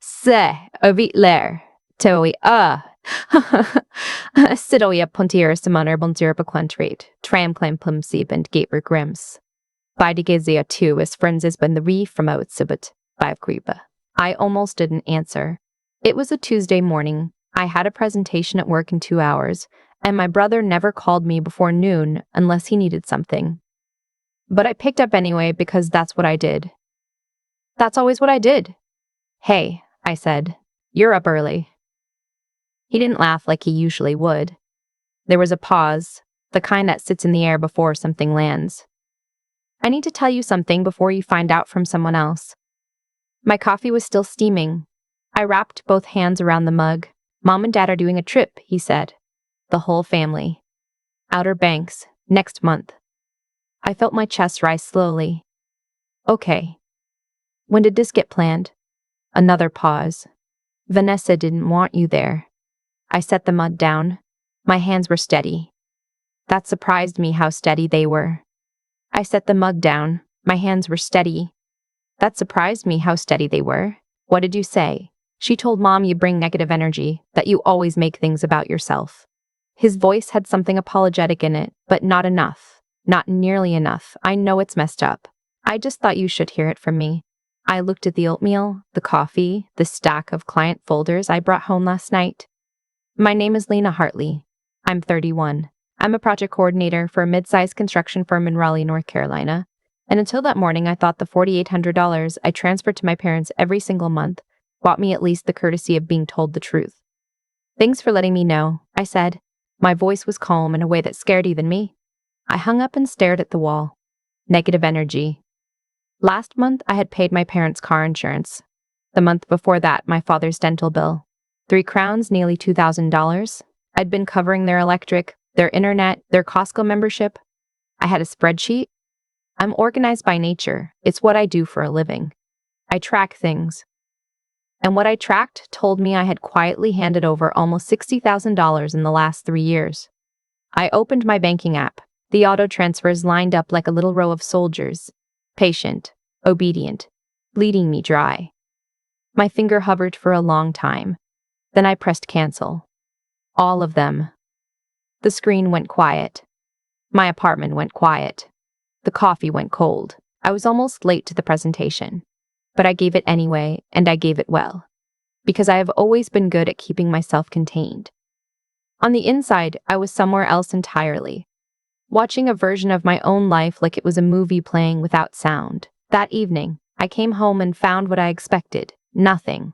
Se, vitler, toi, Sidoia puntier summoner bondir bequentreat, tram climb plumseep and gatever grims. Beidigezia too is friends is been the reef from out sibut, 5 creepa. I almost didn't answer. It was a Tuesday morning. I had a presentation at work in 2 hours, and my brother never called me before noon unless he needed something. But I picked up anyway because that's what I did. That's always what I did. Hey, I said, you're up early. He didn't laugh like he usually would. There was a pause, the kind that sits in the air before something lands. I need to tell you something before you find out from someone else. My coffee was still steaming. I wrapped both hands around the mug. Mom and Dad are doing a trip, he said. The whole family. Outer Banks, next month. I felt my chest rise slowly. Okay. When did this get planned? Another pause. Vanessa didn't want you there. I set the mug down. My hands were steady. That surprised me how steady they were. I set the mug down. My hands were steady. That surprised me how steady they were. What did you say? She told Mom you bring negative energy, that you always make things about yourself. His voice had something apologetic in it, but not enough. Not nearly enough. I know it's messed up. I just thought you should hear it from me. I looked at the oatmeal, the coffee, the stack of client folders I brought home last night. My name is Lena Hartley. I'm 31. I'm a project coordinator for a mid-sized construction firm in Raleigh, North Carolina. And until that morning, I thought the $4,800 I transferred to my parents every single month bought me at least the courtesy of being told the truth. Thanks for letting me know, I said. My voice was calm in a way that scared even me. I hung up and stared at the wall. Negative energy. Last month, I had paid my parents' car insurance. The month before that, my father's dental bill. 3 crowns, nearly $2,000. I'd been covering their electric, their internet, their Costco membership. I had a spreadsheet. I'm organized by nature. It's what I do for a living. I track things. And what I tracked told me I had quietly handed over almost $60,000 in the last 3 years. I opened my banking app. The auto transfers lined up like a little row of soldiers. Patient, obedient, bleeding me dry. My finger hovered for a long time. Then I pressed cancel. All of them. The screen went quiet. My apartment went quiet. The coffee went cold. I was almost late to the presentation. But I gave it anyway, and I gave it well. Because I have always been good at keeping myself contained. On the inside, I was somewhere else entirely. Watching a version of my own life like it was a movie playing without sound. That evening, I came home and found what I expected. Nothing.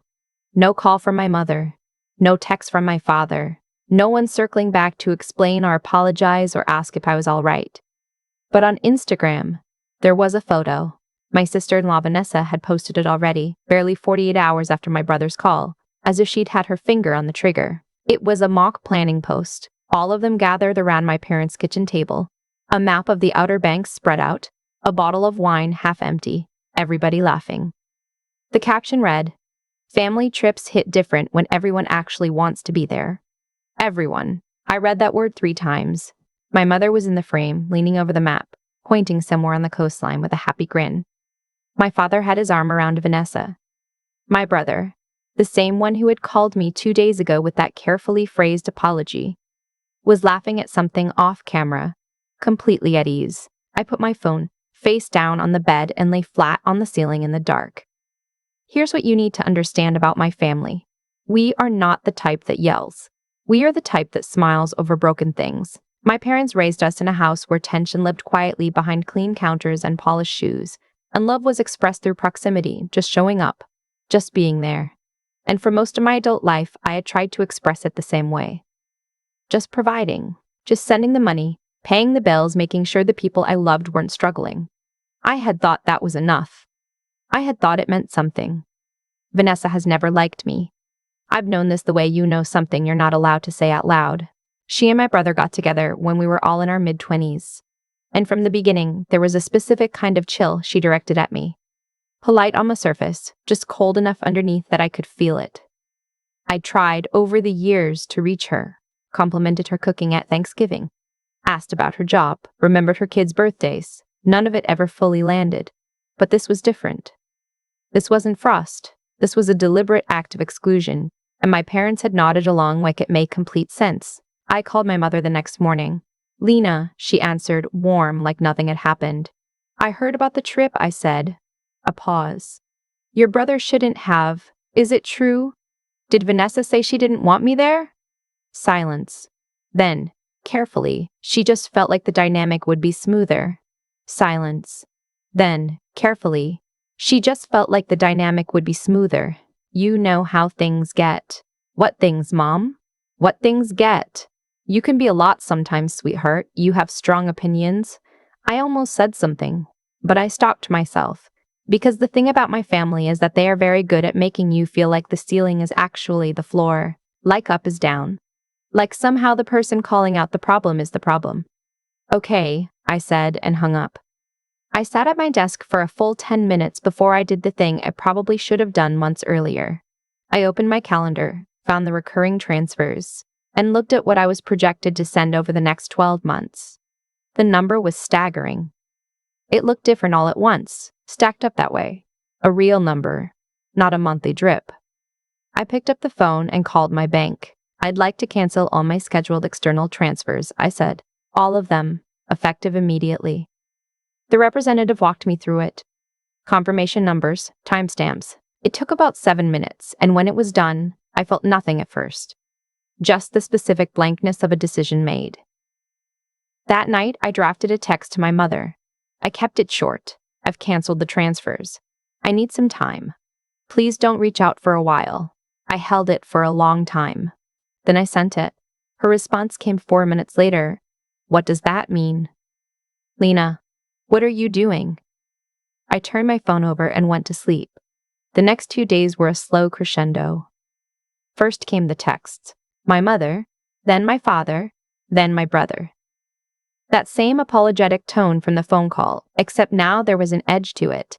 No call from my mother. No text from my father. No one circling back to explain or apologize or ask if I was all right. But on Instagram, there was a photo. My sister-in-law Vanessa had posted it already, barely 48 hours after my brother's call, as if she'd had her finger on the trigger. It was a mock planning post. All of them gathered around my parents' kitchen table. A map of the Outer Banks spread out. A bottle of wine half empty. Everybody laughing. The caption read, "Family trips hit different when everyone actually wants to be there." Everyone. I read that word 3 times. My mother was in the frame, leaning over the map, pointing somewhere on the coastline with a happy grin. My father had his arm around Vanessa. My brother, the same one who had called me 2 days ago with that carefully phrased apology, was laughing at something off camera, completely at ease. I put my phone face down on the bed and lay flat on the ceiling in the dark. Here's what you need to understand about my family. We are not the type that yells. We are the type that smiles over broken things. My parents raised us in a house where tension lived quietly behind clean counters and polished shoes, and love was expressed through proximity, just showing up, just being there. And for most of my adult life, I had tried to express it the same way. Just providing, just sending the money, paying the bills, making sure the people I loved weren't struggling. I had thought that was enough. I had thought it meant something. Vanessa has never liked me. I've known this the way you know something you're not allowed to say out loud. She and my brother got together when we were all in our mid-20s. And from the beginning, there was a specific kind of chill she directed at me. Polite on the surface, just cold enough underneath that I could feel it. I tried over the years to reach her, complimented her cooking at Thanksgiving, asked about her job, remembered her kids' birthdays. None of it ever fully landed. But this was different. This wasn't frost. This was a deliberate act of exclusion, and my parents had nodded along like it made complete sense. I called my mother the next morning. "Lena," she answered, warm like nothing had happened. "I heard about the trip," I said. A pause. "Your brother shouldn't have. Is it true? Did Vanessa say she didn't want me there?" Silence. Then, carefully, "She just felt like the dynamic would be smoother." Silence. Then, carefully, "She just felt like the dynamic would be smoother. You know how things get." "What things, Mom?" "What things get. You can be a lot sometimes, sweetheart. You have strong opinions." I almost said something, but I stopped myself. Because the thing about my family is that they are very good at making you feel like the ceiling is actually the floor, like up is down. Like somehow the person calling out the problem is the problem. "Okay," I said and hung up. I sat at my desk for a full 10 minutes before I did the thing I probably should have done months earlier. I opened my calendar, found the recurring transfers, and looked at what I was projected to send over the next 12 months. The number was staggering. It looked different all at once, stacked up that way. A real number, not a monthly drip. I picked up the phone and called my bank. "I'd like to cancel all my scheduled external transfers," I said. "All of them, effective immediately." The representative walked me through it. Confirmation numbers, timestamps. It took about 7 minutes, and when it was done, I felt nothing at first. Just the specific blankness of a decision made. That night, I drafted a text to my mother. I kept it short. "I've canceled the transfers. I need some time. Please don't reach out for a while." I held it for a long time. Then I sent it. Her response came 4 minutes later. "What does that mean?" "Lena, what are you doing?" I turned my phone over and went to sleep. The next 2 days were a slow crescendo. First came the texts. My mother, then my father, then my brother. That same apologetic tone from the phone call, except now there was an edge to it.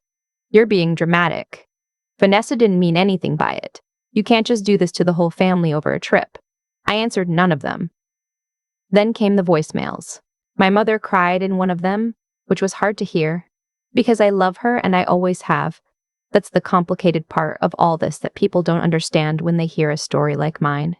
"You're being dramatic. Vanessa didn't mean anything by it. You can't just do this to the whole family over a trip." I answered none of them. Then came the voicemails. My mother cried in one of them, which was hard to hear, because I love her and I always have. That's the complicated part of all this that people don't understand when they hear a story like mine.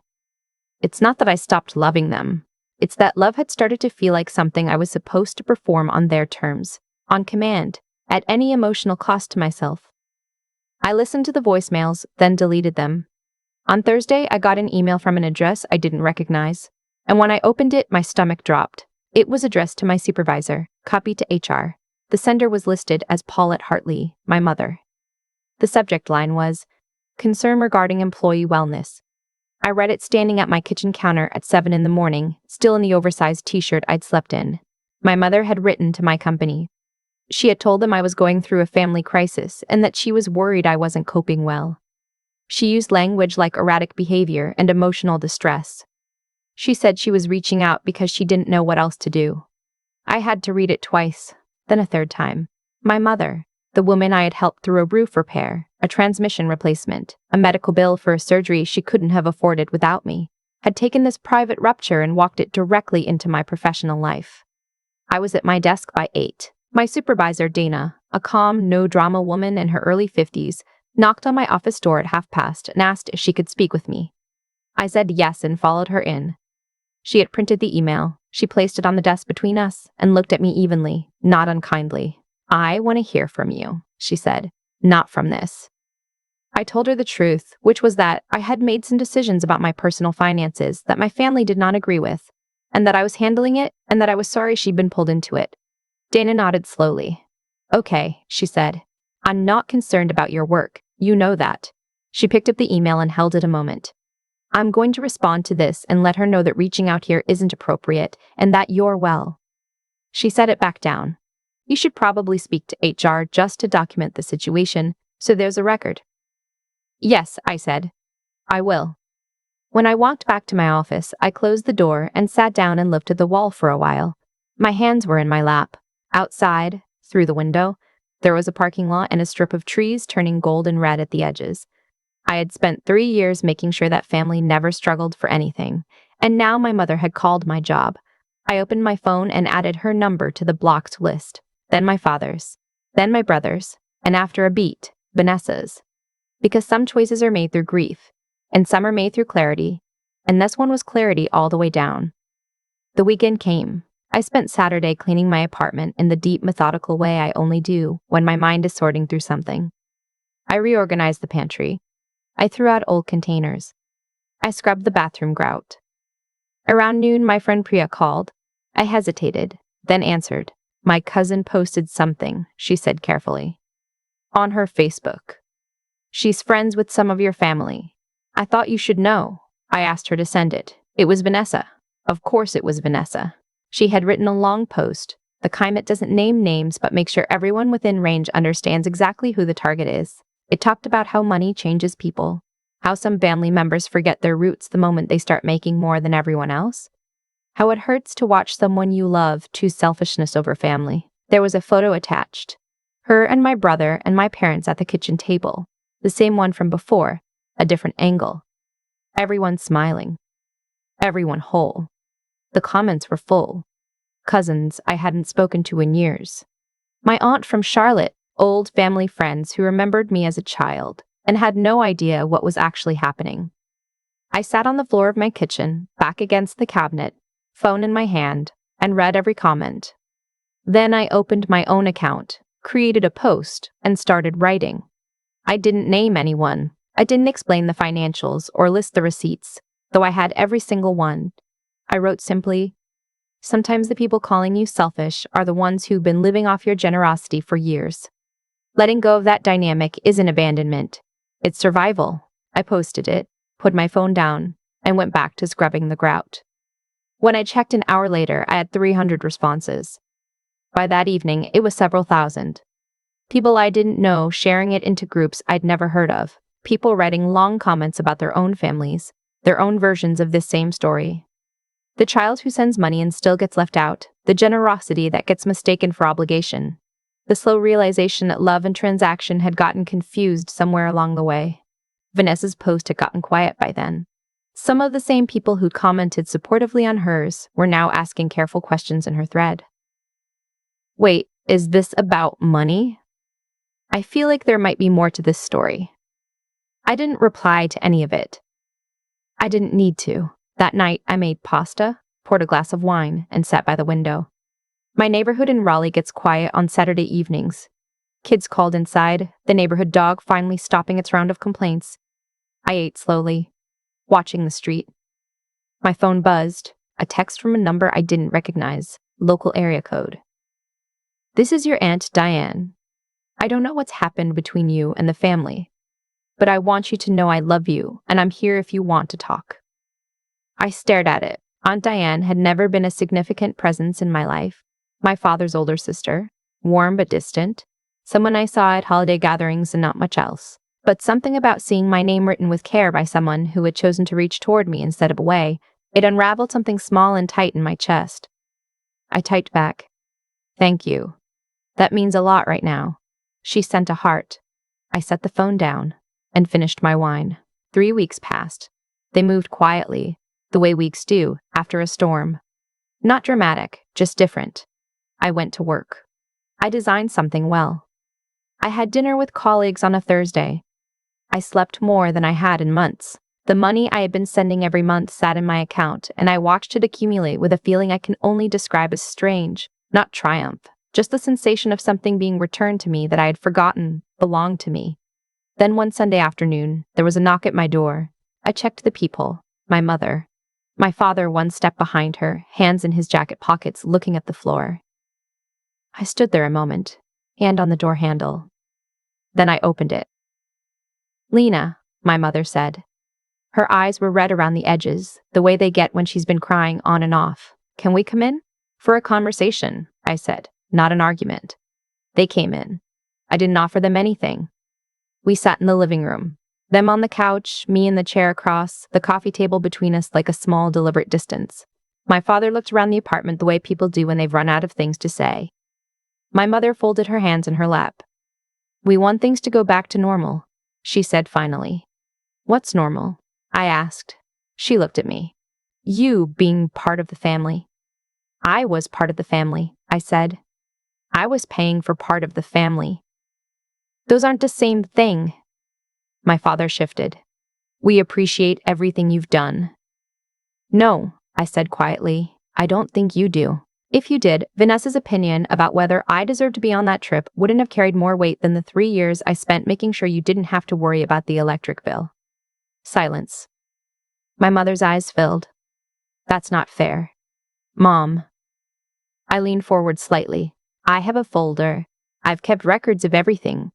It's not that I stopped loving them. It's that love had started to feel like something I was supposed to perform on their terms, on command, at any emotional cost to myself. I listened to the voicemails, then deleted them. On Thursday, I got an email from an address I didn't recognize, and when I opened it, my stomach dropped. It was addressed to my supervisor, copied to HR. The sender was listed as Paulette Hartley, my mother. The subject line was, "Concern regarding employee wellness." I read it standing at my kitchen counter at 7 in the morning, still in the oversized t-shirt I'd slept in. My mother had written to my company. She had told them I was going through a family crisis and that she was worried I wasn't coping well. She used language like erratic behavior and emotional distress. She said she was reaching out because she didn't know what else to do. I had to read it twice, then a third time. My mother, the woman I had helped through a roof repair, a transmission replacement, a medical bill for a surgery she couldn't have afforded without me, had taken this private rupture and walked it directly into my professional life. I was at my desk by 8. My supervisor, Dana, a calm, no-drama woman in her early 50s, knocked on my office door at past and asked if she could speak with me. I said yes and followed her in. She had printed the email. She placed it on the desk between us and looked at me evenly, not unkindly. "I want to hear from you," she said, "not from this." I told her the truth, which was that I had made some decisions about my personal finances that my family did not agree with, and that I was handling it and that I was sorry she'd been pulled into it. Dana nodded slowly. "Okay," she said. "I'm not concerned about your work. You know that." She picked up the email and held it a moment. "I'm going to respond to this and let her know that reaching out here isn't appropriate and that you're well." She set it back down. "You should probably speak to HR just to document the situation, so there's a record." "Yes," I said. "I will." When I walked back to my office, I closed the door and sat down and looked at the wall for a while. My hands were in my lap. Outside, through the window, there was a parking lot and a strip of trees turning gold and red at the edges. I had spent 3 years making sure that family never struggled for anything, and now my mother had called my job. I opened my phone and added her number to the blocked list, then my father's, then my brother's, and after a beat, Vanessa's. Because some choices are made through grief, and some are made through clarity, and this one was clarity all the way down. The weekend came. I spent Saturday cleaning my apartment in the deep, methodical way I only do when my mind is sorting through something. I reorganized the pantry. I threw out old containers. I scrubbed the bathroom grout. Around noon, my friend Priya called. I hesitated, then answered. My cousin posted something, she said carefully. On her Facebook. She's friends with some of your family. I thought you should know. I asked her to send it. It was Vanessa. Of course it was Vanessa. She had written a long post, the kind that doesn't name names but makes sure everyone within range understands exactly who the target is. It talked about how money changes people, how some family members forget their roots the moment they start making more than everyone else, how it hurts to watch someone you love choose selfishness over family. There was a photo attached. Her and my brother and my parents at the kitchen table, the same one from before, a different angle. Everyone smiling. Everyone whole. The comments were full. Cousins I hadn't spoken to in years. My aunt from Charlotte, old family friends who remembered me as a child and had no idea what was actually happening. I sat on the floor of my kitchen, back against the cabinet, phone in my hand, and read every comment. Then I opened my own account, created a post, and started writing. I didn't name anyone. I didn't explain the financials or list the receipts, though I had every single one. I wrote simply, sometimes the people calling you selfish are the ones who've been living off your generosity for years. Letting go of that dynamic isn't abandonment. It's survival. I posted it, put my phone down, and went back to scrubbing the grout. When I checked an hour later, I had 300 responses. By that evening, it was several thousand. People I didn't know sharing it into groups I'd never heard of. People writing long comments about their own families, their own versions of this same story. The child who sends money and still gets left out, the generosity that gets mistaken for obligation. The slow realization that love and transaction had gotten confused somewhere along the way. Vanessa's post had gotten quiet by then. Some of the same people who'd commented supportively on hers were now asking careful questions in her thread. Wait, is this about money? I feel like there might be more to this story. I didn't reply to any of it. I didn't need to. That night, I made pasta, poured a glass of wine, and sat by the window. My neighborhood in Raleigh gets quiet on Saturday evenings. Kids called inside, the neighborhood dog finally stopping its round of complaints. I ate slowly, watching the street. My phone buzzed, a text from a number I didn't recognize, local area code. This is your Aunt Diane. I don't know what's happened between you and the family, but I want you to know I love you, and I'm here if you want to talk. I stared at it. Aunt Diane had never been a significant presence in my life. My father's older sister, warm but distant, someone I saw at holiday gatherings and not much else. But something about seeing my name written with care by someone who had chosen to reach toward me instead of away, it unraveled something small and tight in my chest. I typed back, "Thank you. That means a lot right now." She sent a heart. I set the phone down and finished my wine. 3 weeks passed. They moved quietly, the way weeks do after a storm. Not dramatic, just different. I went to work. I designed something well. I had dinner with colleagues on a Thursday. I slept more than I had in months. The money I had been sending every month sat in my account, and I watched it accumulate with a feeling I can only describe as strange, not triumph, just the sensation of something being returned to me that I had forgotten belonged to me. Then one Sunday afternoon, there was a knock at my door. I checked the peephole. My mother. My father one step behind her, hands in his jacket pockets, looking at the floor. I stood there a moment, hand on the door handle. Then I opened it. "Lena," my mother said. Her eyes were red around the edges, the way they get when she's been crying on and off. "Can we come in?" "For a conversation," I said, "not an argument." They came in. I didn't offer them anything. We sat in the living room. Them on the couch, me in the chair across, the coffee table between us like a small, deliberate distance. My father looked around the apartment the way people do when they've run out of things to say. My mother folded her hands in her lap. "We want things to go back to normal," she said finally. "What's normal?" I asked. She looked at me. "You being part of the family." "I was part of the family," I said. "I was paying for part of the family." "Those aren't the same thing." My father shifted. We appreciate everything you've done. No, I said quietly. I don't think you do. If you did, Vanessa's opinion about whether I deserved to be on that trip wouldn't have carried more weight than the 3 years I spent making sure you didn't have to worry about the electric bill. Silence. My mother's eyes filled. That's not fair. Mom. I leaned forward slightly. I have a folder. I've kept records of everything.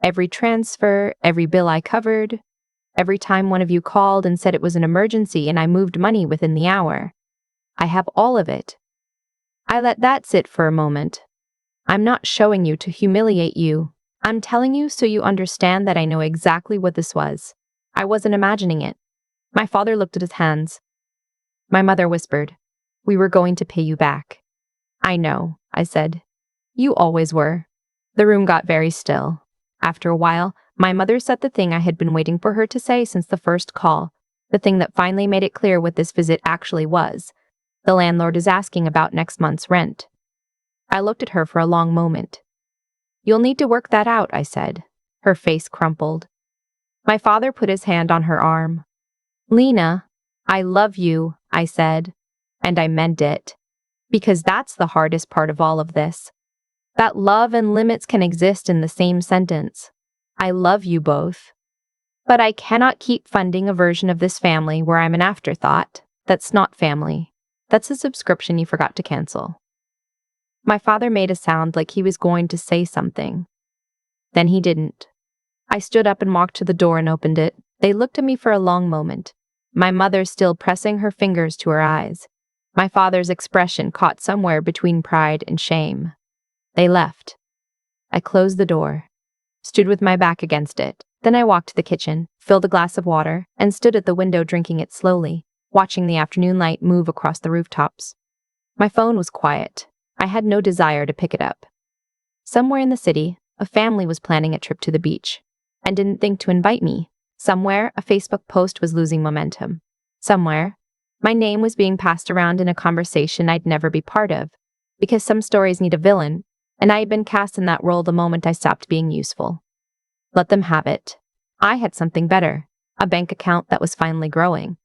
Every transfer, every bill I covered, every time one of you called and said it was an emergency and I moved money within the hour. I have all of it. I let that sit for a moment. I'm not showing you to humiliate you. I'm telling you so you understand that I know exactly what this was. I wasn't imagining it. My father looked at his hands. My mother whispered, "We were going to pay you back." "I know," I said. "You always were." The room got very still. After a while, my mother said the thing I had been waiting for her to say since the first call, the thing that finally made it clear what this visit actually was. The landlord is asking about next month's rent. I looked at her for a long moment. "You'll need to work that out," I said. Her face crumpled. My father put his hand on her arm. "Lena, I love you," I said, and I meant it. Because that's the hardest part of all of this. That love and limits can exist in the same sentence. I love you both. But I cannot keep funding a version of this family where I'm an afterthought. That's not family. That's a subscription you forgot to cancel. My father made a sound like he was going to say something. Then he didn't. I stood up and walked to the door and opened it. They looked at me for a long moment. My mother still pressing her fingers to her eyes. My father's expression caught somewhere between pride and shame. They left. I closed the door, stood with my back against it. Then I walked to the kitchen, filled a glass of water, and stood at the window drinking it slowly, watching the afternoon light move across the rooftops. My phone was quiet. I had no desire to pick it up. Somewhere in the city, a family was planning a trip to the beach and didn't think to invite me. Somewhere, a Facebook post was losing momentum. Somewhere, my name was being passed around in a conversation I'd never be part of, because some stories need a villain, and I had been cast in that role the moment I stopped being useful. Let them have it. I had something better, a bank account that was finally growing,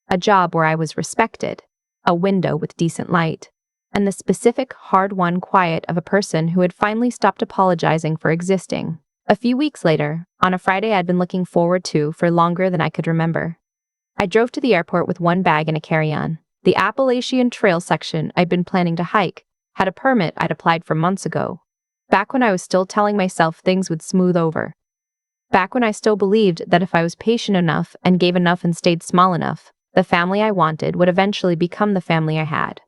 a job where I was respected, a window with decent light, and the specific, hard-won quiet of a person who had finally stopped apologizing for existing. A few weeks later, on a Friday I'd been looking forward to for longer than I could remember, I drove to the airport with one bag and a carry-on. The Appalachian Trail section I'd been planning to hike had a permit I'd applied for months ago, back when I was still telling myself things would smooth over. Back when I still believed that if I was patient enough and gave enough and stayed small enough, the family I wanted would eventually become the family I had.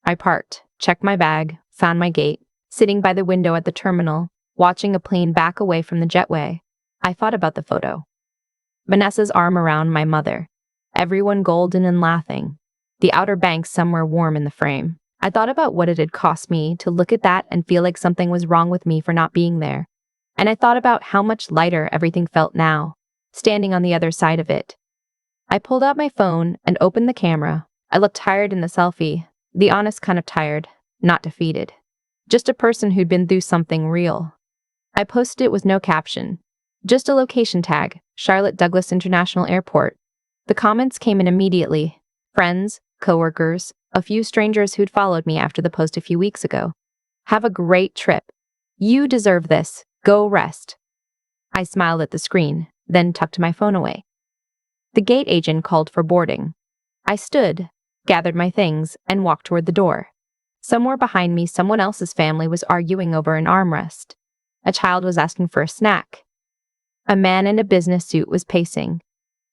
I parked, checked my bag, found my gate, sitting by the window at the terminal, watching a plane back away from the jetway. I thought about the photo. Vanessa's arm around my mother, everyone golden and laughing, the Outer Banks somewhere warm in the frame. I thought about what it had cost me to look at that and feel like something was wrong with me for not being there. And I thought about how much lighter everything felt now, standing on the other side of it. I pulled out my phone and opened the camera. I looked tired in the selfie, the honest kind of tired, not defeated. Just a person who'd been through something real. I posted it with no caption, just a location tag, Charlotte Douglas International Airport. The comments came in immediately. Friends, coworkers, a few strangers who'd followed me after the post a few weeks ago. Have a great trip. You deserve this. Go rest. I smiled at the screen, then tucked my phone away. The gate agent called for boarding. I stood, gathered my things, and walked toward the door. Somewhere behind me, someone else's family was arguing over an armrest. A child was asking for a snack. A man in a business suit was pacing,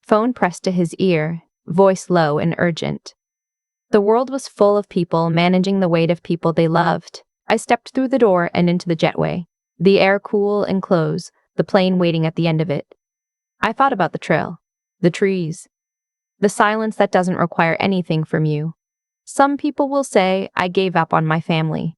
phone pressed to his ear, voice low and urgent. The world was full of people managing the weight of people they loved. I stepped through the door and into the jetway, the air cool and close, the plane waiting at the end of it. I thought about the trail, the trees, the silence that doesn't require anything from you. Some people will say I gave up on my family.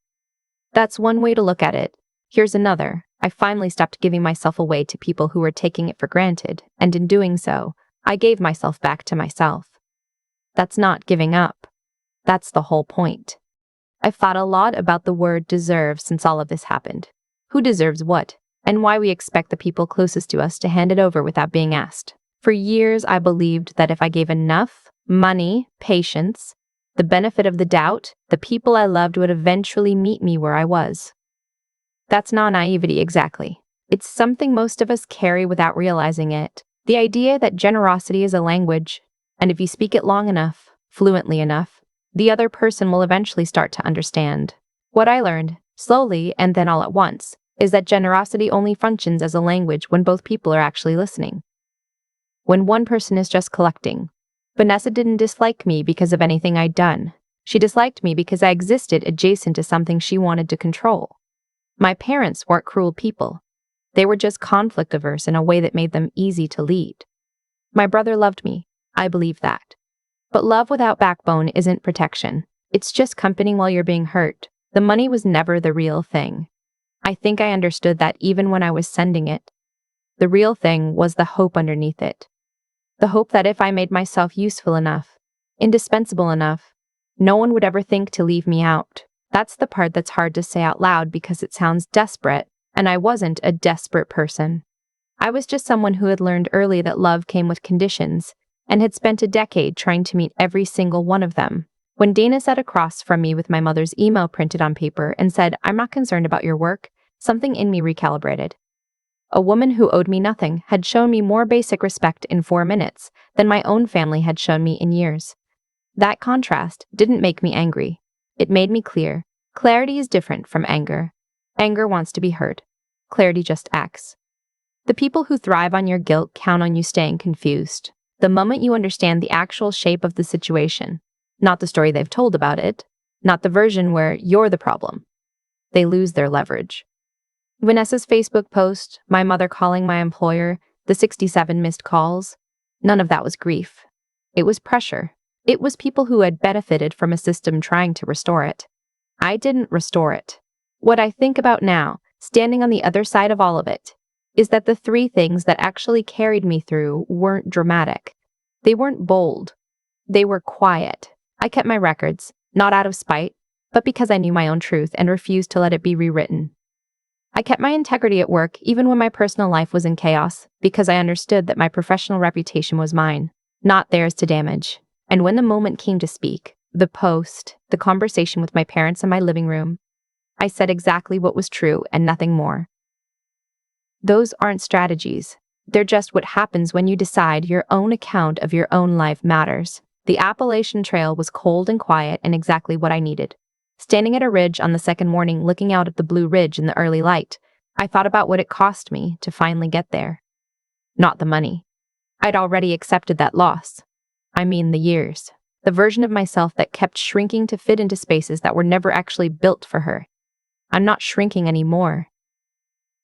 That's one way to look at it. Here's another. I finally stopped giving myself away to people who were taking it for granted, and in doing so, I gave myself back to myself. That's not giving up. That's the whole point. I've thought a lot about the word deserve since all of this happened. Who deserves what? and why we expect the people closest to us to hand it over without being asked. For years, I believed that if I gave enough money, patience, the benefit of the doubt, the people I loved would eventually meet me where I was. That's not naivety exactly. It's something most of us carry without realizing it. The idea that generosity is a language, and if you speak it long enough, fluently enough, the other person will eventually start to understand. What I learned, slowly and then all at once, is that generosity only functions as a language when both people are actually listening. When one person is just collecting. Vanessa didn't dislike me because of anything I'd done. She disliked me because I existed adjacent to something she wanted to control. My parents weren't cruel people. They were just conflict averse in a way that made them easy to lead. My brother loved me. I believe that. But love without backbone isn't protection. It's just company while you're being hurt. The money was never the real thing. I think I understood that even when I was sending it. The real thing was the hope underneath it. The hope that if I made myself useful enough, indispensable enough, no one would ever think to leave me out. That's the part that's hard to say out loud because it sounds desperate, and I wasn't a desperate person. I was just someone who had learned early that love came with conditions, and had spent a decade trying to meet every single one of them. When Dana sat across from me with my mother's email printed on paper and said, "I'm not concerned about your work," something in me recalibrated. A woman who owed me nothing had shown me more basic respect in 4 minutes than my own family had shown me in years. That contrast didn't make me angry. It made me clear. Clarity is different from anger. Anger wants to be heard. Clarity just acts. The people who thrive on your guilt count on you staying confused. The moment you understand the actual shape of the situation, not the story they've told about it, not the version where you're the problem, they lose their leverage. Vanessa's Facebook post, my mother calling my employer, the 67 missed calls, none of that was grief. It was pressure. It was people who had benefited from a system trying to restore it. I didn't restore it. What I think about now, standing on the other side of all of it, is that the 3 things that actually carried me through weren't dramatic. They weren't bold. They were quiet. I kept my records, not out of spite, but because I knew my own truth and refused to let it be rewritten. I kept my integrity at work even when my personal life was in chaos, because I understood that my professional reputation was mine, not theirs to damage. And when the moment came to speak, the post, the conversation with my parents in my living room, I said exactly what was true and nothing more. Those aren't strategies. They're just what happens when you decide your own account of your own life matters. The Appalachian Trail was cold and quiet and exactly what I needed. Standing at a ridge on the second morning looking out at the Blue Ridge in the early light, I thought about what it cost me to finally get there. Not the money. I'd already accepted that loss. I mean the years. The version of myself that kept shrinking to fit into spaces that were never actually built for her. I'm not shrinking anymore.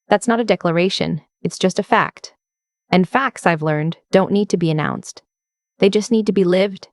That's not a declaration, it's just a fact. And facts, I've learned, don't need to be announced. They just need to be lived.